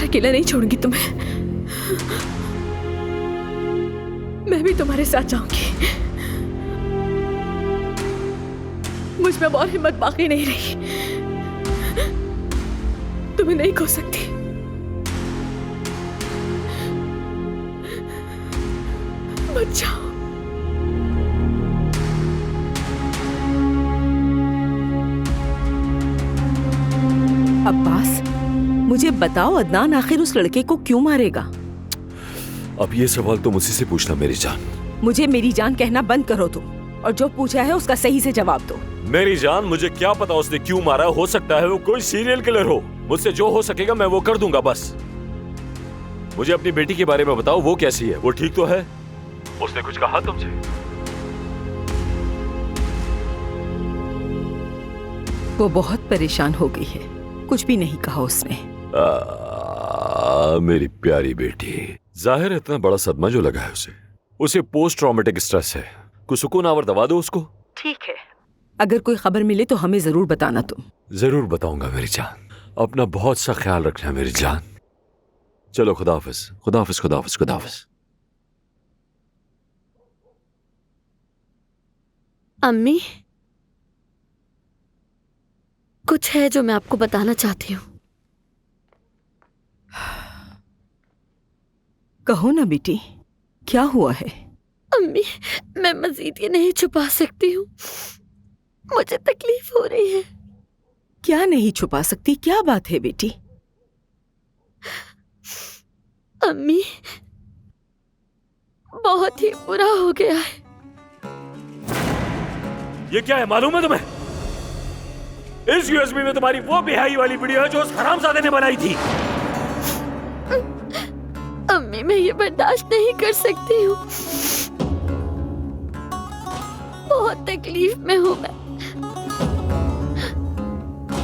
अकेला नहीं छोड़ूंगी तुम्हें। मैं भी तुम्हारे साथ जाऊंगी। मुझ में और हिम्मत बाकी नहीं रही। तुम्हें नहीं खो सकती। मत जाओ। अब्बास, मुझे बताओ, अदनान आखिर उस लड़के को क्यों मारेगा? अब ये सवाल तो मुझसे से पूछना मेरी जान। मुझे मेरी जान कहना बंद करो तुम, और जो पूछा है उसका सही से जवाब दो। मेरी जान, मुझे क्या पता उसने क्यों मारा। हो सकता है वो कोई सीरियल किलर हो। मुझसे जो हो सकेगा मैं वो कर दूंगा। बस मुझे अपनी बेटी के बारे में बताओ, वो कैसी है? वो ठीक तो है? उसने कुछ कहा तुमसे? वो बहुत परेशान हो गई है, कुछ भी नहीं कहा उसने। मेरी प्यारी बेटी, जाहिर है इतना बड़ा सदमा जो लगा है उसे पोस्ट ट्रॉमेटिक स्ट्रेस है। कुछ सुकून आवर दवा दो उसको। ठीक है, अगर कोई खबर मिले तो हमें जरूर बताना तुम। जरूर बताऊंगा मेरी जान। अपना बहुत सा ख्याल रखना मेरी जान। चलो, खुदा हाफिज, खुदा हाफिज, खुदा हाफिज, खुदा हाफिज। अम्मी, कुछ है जो मैं आपको बताना चाहती हूँ। कहो ना बेटी, क्या हुआ है? अम्मी, मैं मजीद ये नहीं छुपा सकती हूँ। मुझे तकलीफ हो रही है। क्या नहीं छुपा सकती? क्या बात है बेटी? अम्मी, बहुत ही बुरा हो गया है। ये क्या है मालूम है तुम्हें? इस यूएसबी में तुम्हारी वो बेहाई वाली वीडियो है जो उस हरामजादे ने बनाई थी। अम्मी, मैं ये बर्दाश्त नहीं कर सकती हूँ। बहुत तकलीफ में हूँ मैं।